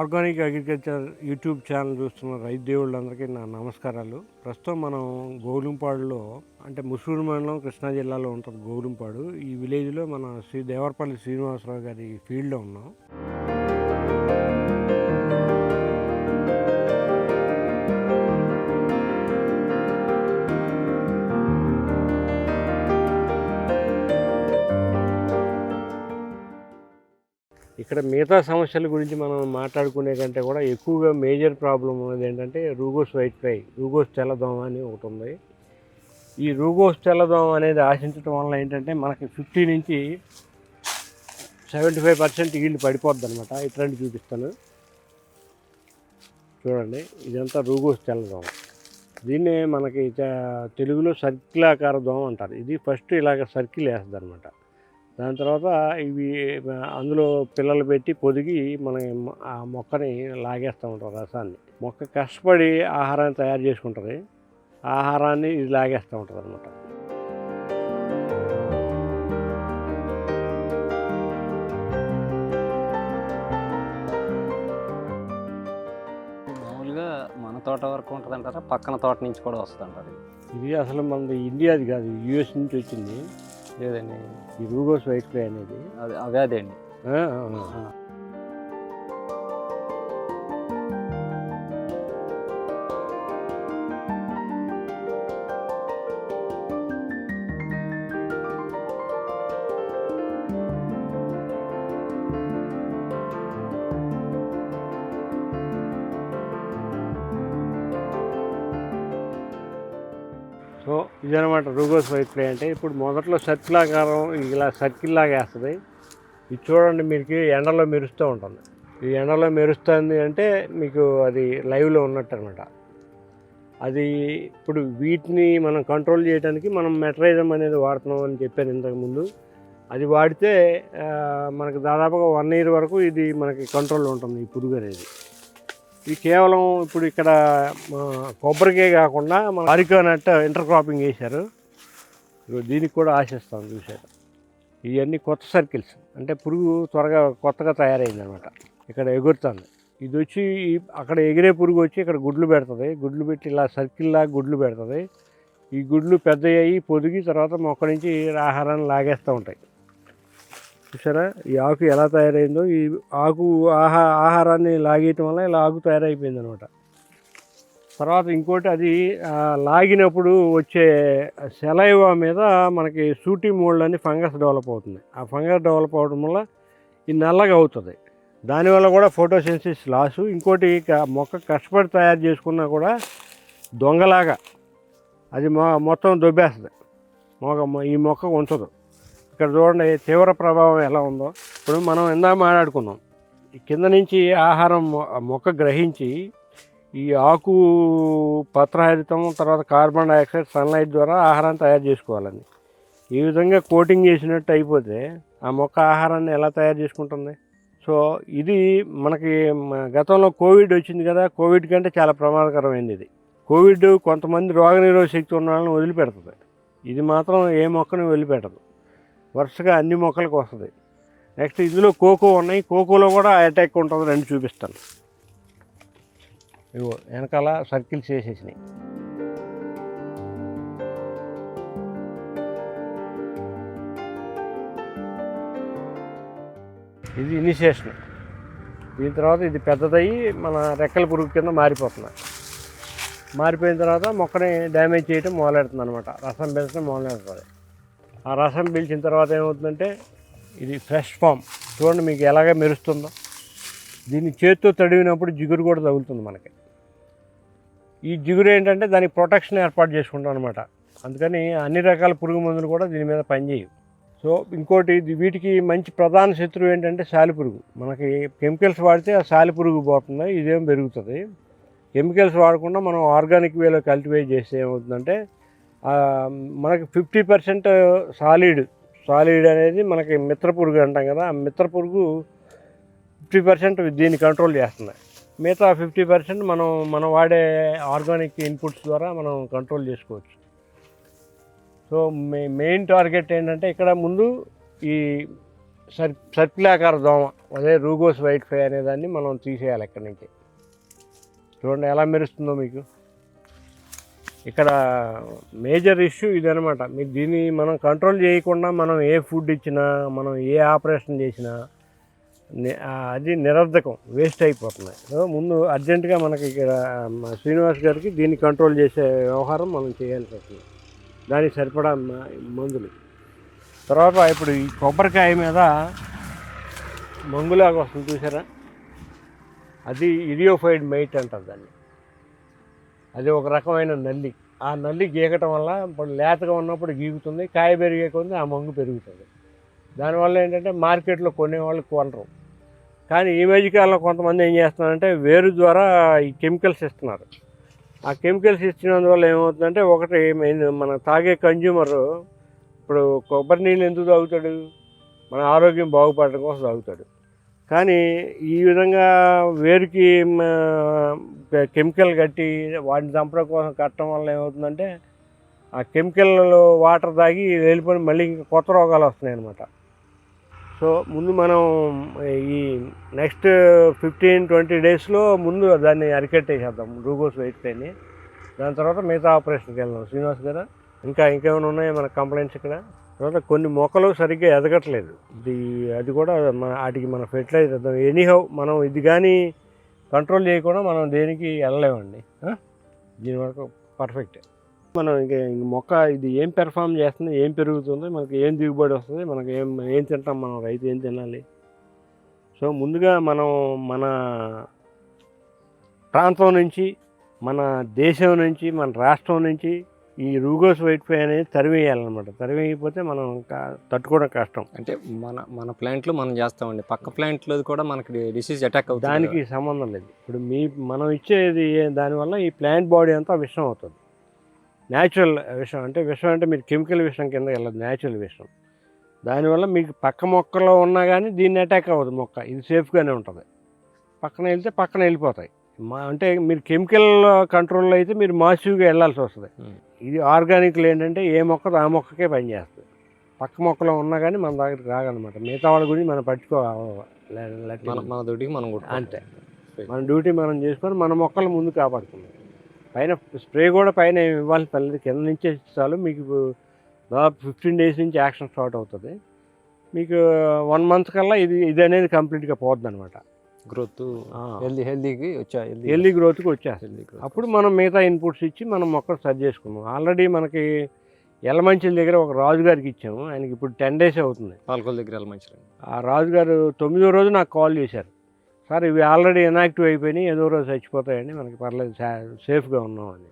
Organic agriculture YouTube channel చూస్తున్న రైతు దేవుళ్ళందరికీ నా నమస్కారాలు. ప్రస్తుతం మనం గోగులంపాడులో అంటే ముసూరు మండలం కృష్ణా జిల్లాలో ఉంటుంది గోగులంపాడు. ఈ విలేజ్లో మన దేవరపల్లి శ్రీనివాసరావు గారి ఫీల్డ్లో ఉన్నాం. ఇక్కడ మిగతా సమస్యల గురించి మనం మాట్లాడుకునే కంటే కూడా ఎక్కువగా మేజర్ ప్రాబ్లం ఉన్నది ఏంటంటే రూగోస్ వైట్ ఫ్లై, రూగోస్ తెల్లదోమ అని ఒకటి ఉంది. ఈ రూగోస్ తెల్లదోమ అనేది ఆశించడం వల్ల ఏంటంటే మనకి 50 నుంచి 75% ఈల్డ్ పడిపోద్ది అనమాట. ఇట్లాంటి చూపిస్తాను చూడండి. ఇదంతా రూగోస్ తెల్లదోమ. దీన్నే మనకి తెలుగులో సర్కిలాకార దోమ అంటారు. ఇది ఫస్ట్ ఇలాగ సర్కిల్ వేస్తుంది అనమాట. దాని తర్వాత ఇవి అందులో పిల్లలు పెట్టి పొదిగి మన ఆ మొక్కని లాగేస్తూ ఉంటారు రసాన్ని. మొక్క కష్టపడి ఆహారాన్ని తయారు చేసుకుంటుంది. ఆహారాన్ని ఇది లాగేస్తూ ఉంటుంది అనమాట. మామూలుగా మన తోట వరకు ఉంటుంది అంటారా, పక్కన తోట నుంచి కూడా వస్తుంటారు? ఇది అసలు మనది ఇండియాది కాదు, యూఎస్ నుంచి వచ్చింది. లేదండి, ఈ రూగోస్ వైట్ ఫ్లై అనేది అవే అదే అండి. సో ఇదనమాట రూగోస్ వైట్ ఫ్లై అంటే. ఇప్పుడు మొదట్లో సర్కిల్ ఆకారం ఇలా సర్కిల్ లాగా వేస్తుంది. ఇది చూడండి, మీకు ఎండలో మెరుస్తూ ఉంటుంది. ఈ ఎండలో మెరుస్తుంది అంటే మీకు అది లైవ్లో ఉన్నట్టు అనమాట. అది ఇప్పుడు వీటిని మనం కంట్రోల్ చేయడానికి మనం మెటరైజం అనేది వాడుతున్నాం అని చెప్పాను ఇంతకుముందు. అది వాడితే మనకు దాదాపుగా 1 year వరకు ఇది మనకి కంట్రోల్లో ఉంటుంది ఈ పురుగు అనేది. ఇది కేవలం ఇప్పుడు ఇక్కడ కొబ్బరికే కాకుండా మన అరికా నట్టు ఇంటర్ క్రాపింగ్ వేశారు. దీనికి కూడా ఆశిస్తాం చూశారు. ఇవన్నీ కొత్త సర్కిల్స్ అంటే పురుగు త్వరగా కొత్తగా తయారైందనమాట. ఇక్కడ ఎగురుతుంది. ఇది వచ్చి అక్కడ ఎగిరే పురుగు వచ్చి ఇక్కడ గుడ్లు పెడుతుంది. గుడ్లు పెట్టి ఇలా సర్కిల్లాగా గుడ్లు పెడుతుంది. ఈ గుడ్లు పెద్ద అయ్యి పొదిగి తర్వాత మొక్క నుంచి ఆహారాన్ని లాగేస్తూ ఉంటాయి. చూసారా ఈ ఆకు ఎలా తయారైందో. ఈ ఆకు ఆహారాన్ని లాగేయటం వల్ల ఇలా ఆకు తయారైపోయింది అనమాట. తర్వాత ఇంకోటి, అది లాగినప్పుడు వచ్చే సెలైవా మీద మనకి సూటి మోల్డ్ అని ఫంగస్ డెవలప్ అవుతుంది. ఆ ఫంగస్ డెవలప్ అవడం వల్ల ఇది నల్లగా అవుతుంది. దానివల్ల కూడా ఫోటోసిన్సిస్ లాసు. ఇంకోటి మొక్క కష్టపడి తయారు చేసుకున్నా కూడా దొంగలాగా అది మొత్తం దొబ్బేస్తుంది. ఈ మొక్క ఉంచదు. ఇక్కడ చూడండి తీవ్ర ప్రభావం ఎలా ఉందో. ఇప్పుడు మనం ఇందాక మాట్లాడుకున్నాం, కింద నుంచి ఆహారం మొక్క గ్రహించి ఈ ఆకు పత్రహరితం తర్వాత కార్బన్ డైఆక్సైడ్ సన్లైట్ ద్వారా ఆహారాన్ని తయారు చేసుకోవాలని. ఈ విధంగా కోటింగ్ చేసినట్టు అయిపోతే ఆ మొక్క ఆహారాన్ని ఎలా తయారు చేసుకుంటుంది? సో ఇది మనకి గతంలో కోవిడ్ వచ్చింది కదా, కోవిడ్ కంటే చాలా ప్రమాదకరమైంది ఇది. కోవిడ్ కొంతమంది రోగనిరోధక శక్తి ఉన్న వాళ్ళని వదిలిపెడుతుంది. ఇది మాత్రం ఏ మొక్కని వదిలిపెట్టదు. వరుసగా అన్ని మొక్కలకు వస్తుంది. నెక్స్ట్ ఇందులో కోకో ఉన్నాయి. కోకోలో కూడా అటాక్ ఉంటుంది. రెండు చూపిస్తాను. ఇగో వెనకాల సర్కిల్స్ వేసేసినాయి. ఇది ఇనిషియేషన్. దీని తర్వాత ఇది పెద్దదయ్యి మన రెక్కల పురుగు కింద మారిపోతుంది. మారిపోయిన తర్వాత మొక్కని డ్యామేజ్ చేయడం మొదలెడుతుంది అనమాట. రసం పీల్చడం మొదలెడుతుంది. ఆ రసం పీల్చిన తర్వాత ఏమవుతుందంటే ఇది ఫ్రెష్ ఫామ్. చూడండి మీకు ఎలాగ మెరుస్తుందో. దీన్ని చేతితో తడివినప్పుడు జిగురు కూడా తగులుతుంది మనకి. ఈ జిగురు ఏంటంటే దానికి ప్రొటెక్షన్ ఏర్పాటు చేసుకుంటాం అనమాట. అందుకని అన్ని రకాల పురుగు మందులు కూడా దీని మీద పనిచేయవు. సో ఇంకోటి, వీటికి మంచి ప్రధాన శత్రువు ఏంటంటే సాలిపురుగు. మనకి కెమికల్స్ వాడితే ఆ సాలిపురుగు పోతుంది, ఇదేం పెరుగుతుంది. కెమికల్స్ వాడకుండా మనం ఆర్గానిక్ వేలో కల్టివేట్ చేస్తే ఏమవుతుందంటే మనకి 50% సాలిడ్ అనేది మనకి మిత్ర పురుగు అంటాం కదా. ఆ మిత్ర పురుగు 50% దీన్ని కంట్రోల్ చేస్తుంది. మిగతా 50% మనం వాడే ఆర్గానిక్ ఇన్పుట్స్ ద్వారా మనం కంట్రోల్ చేసుకోవచ్చు. సో మెయిన్ టార్గెట్ ఏంటంటే ఇక్కడ ముందు ఈ సర్కిలాకార దోమ, అదే రూగోస్ వైట్ ఫ్లై అనేదాన్ని మనం తీసేయాలి ఇక్కడి నుంచి. చూడండి ఎలా మెరుస్తుందో మీకు. ఇక్కడ మేజర్ ఇష్యూ ఇదనమాట. మీరు దీన్ని మనం కంట్రోల్ చేయకుండా మనం ఏ ఫుడ్ ఇచ్చినా, మనం ఏ ఆపరేషన్ చేసినా అది నిరర్ధకం, వేస్ట్ అయిపోతున్నాయి. సో ముందు అర్జెంటుగా మనకి ఇక్కడ శ్రీనివాస్ గారికి దీన్ని కంట్రోల్ చేసే వ్యవహారం మనం చేయాల్సి వస్తుంది. దానికి సరిపడా మందులు. తర్వాత ఇప్పుడు ఈ కొబ్బరికాయ మీద మంగులాగా వస్తుంది చూసారా, అది ఇడియోఫైడ్ మైట్ అంటారు దాన్ని. అది ఒక రకమైన నల్లి. ఆ నల్లి గీకటం వల్ల ఇప్పుడు లేతగా ఉన్నప్పుడు గీకుతుంది, కాయ పెరిగే కొద్ది ఆ మంగు పెరుగుతుంది. దానివల్ల ఏంటంటే మార్కెట్లో కొనేవాళ్ళు కొనరు. కానీ ఈ మధ్యకాలంలో కొంతమంది ఏం చేస్తున్నారంటే వేరు ద్వారా ఈ కెమికల్స్ ఇస్తున్నారు. ఆ కెమికల్స్ ఇచ్చినందువల్ల ఏమవుతుందంటే, ఒకటి మన తాగే కన్జ్యూమరు ఇప్పుడు కొబ్బరి నీళ్ళు ఎందుకు తాగుతాడు, మన ఆరోగ్యం బాగుపడడం కోసం తాగుతాడు. కానీ ఈ విధంగా వేరుకి కెమికల్ కట్టి వాటిని చంపడం కోసం కట్టడం వల్ల ఏమవుతుందంటే, ఆ కెమికల్ వాటర్ తాగి వెళ్ళిపోయి మళ్ళీ ఇంకా కొత్త రోగాలు వస్తున్నాయి అన్నమాట. సో ముందు మనం ఈ నెక్స్ట్ 15-20 డేస్లో ముందు దాన్ని అరికట్టేసేద్దాం రూగోస్ వైట్ ఫ్లైని. దాని తర్వాత మిగతా ఆపరేషన్కి వెళ్దాం. శ్రీనివాస్ గారు ఇంకేమైనా ఉన్నాయో మన కంప్లైంట్స్ ఇక్కడ? తర్వాత కొన్ని మొక్కలు సరిగ్గా ఎదగట్లేదు. అది కూడా వాటికి మన ఫెర్టిలైజర్ ఇద్దాం. ఎనీహౌ మనం ఇది కానీ కంట్రోల్ చేయకుండా మనం దేనికి వెళ్ళలేమండి. దీని వరకు పర్ఫెక్ట్. మనం ఇంక మొక్క ఇది ఏం పెర్ఫామ్ చేస్తుంది, ఏం పెరుగుతుంది, మనకి ఏం దిగుబడి వస్తుంది, మనకి ఏం తింటాం, మనం రైతు ఏం తినాలి. సో ముందుగా మనం మన ప్రాంతం నుంచి, మన దేశం నుంచి, మన రాష్ట్రం నుంచి ఈ రూగోస్ వైట్ ఫ్లై అనేది తరివేయాలన్నమాట. తరివేయకపోతే మనం తట్టుకోవడం కష్టం. అంటే మన ప్లాంట్లో మనం చేస్తామండి, పక్క ప్లాంట్లో కూడా మనకి డిసీజ్ అటాక్ అవుతుంది. దానికి సంబంధం లేదు. ఇప్పుడు మనం ఇచ్చేది దానివల్ల ఈ ప్లాంట్ బాడీ అంతా విషం అవుతుంది. న్యాచురల్ విషం అంటే మీరు కెమికల్ విషం కింద వెళ్ళదు, న్యాచురల్ విషం. దానివల్ల మీకు పక్క మొక్కలో ఉన్నా కానీ దీన్ని అటాక్ అవ్వదు మొక్క. ఇది సేఫ్గానే ఉంటుంది. పక్కన వెళ్తే పక్కన వెళ్ళిపోతాయి. అంటే మీరు కెమికల్ కంట్రోల్లో అయితే మీరు మాసివ్గా వెళ్ళాల్సి వస్తుంది. ఇది ఆర్గానిక్లో ఏంటంటే ఏ మొక్క ఆ మొక్కకే పనిచేస్తుంది. పక్క మొక్కలో ఉన్నా కానీ మన దగ్గరికి రాగలన్నమాట. మిగతా వాళ్ళ గురించి మనం పట్టుకోవాలి. మన డ్యూటీ మనం అంతే, మన డ్యూటీ మనం చేసుకొని మన మొక్కలు ముందు కాపాడుకున్నాం. పైన స్ప్రే కూడా పైన ఇవ్వాల్సిన పర్లేదు, కింద నుంచే చాలు. మీకు దాదాపు 15 డేస్ నుంచి యాక్షన్ స్టార్ట్ అవుతుంది. మీకు 1 మంత్ కల్లా ఇది అనేది కంప్లీట్గా పోద్ది అనమాట. గ్రోత్ హెల్దీ గ్రోత్కి వచ్చేస్తుంది. అప్పుడు మనం మిగతా ఇన్పుట్స్ ఇచ్చి మనం మొక్కలు సరి చేసుకున్నాం. ఆల్రెడీ మనకి ఎలమంచిల దగ్గర ఒక రాజుగారికి ఇచ్చాము. ఆయనకి ఇప్పుడు 10 డేస్ అవుతుంది. పాలకొల దగ్గర ఎలమంచిలి. ఆ రాజుగారు 9వ రోజు నాకు కాల్ చేశారు. సార్ ఇవి ఆల్రెడీ ఇన్యాక్టివ్ అయిపోయినాయి, ఏదో రోజు చచ్చిపోతాయండి, మనకి పర్లేదు, సేఫ్గా ఉన్నాం అని.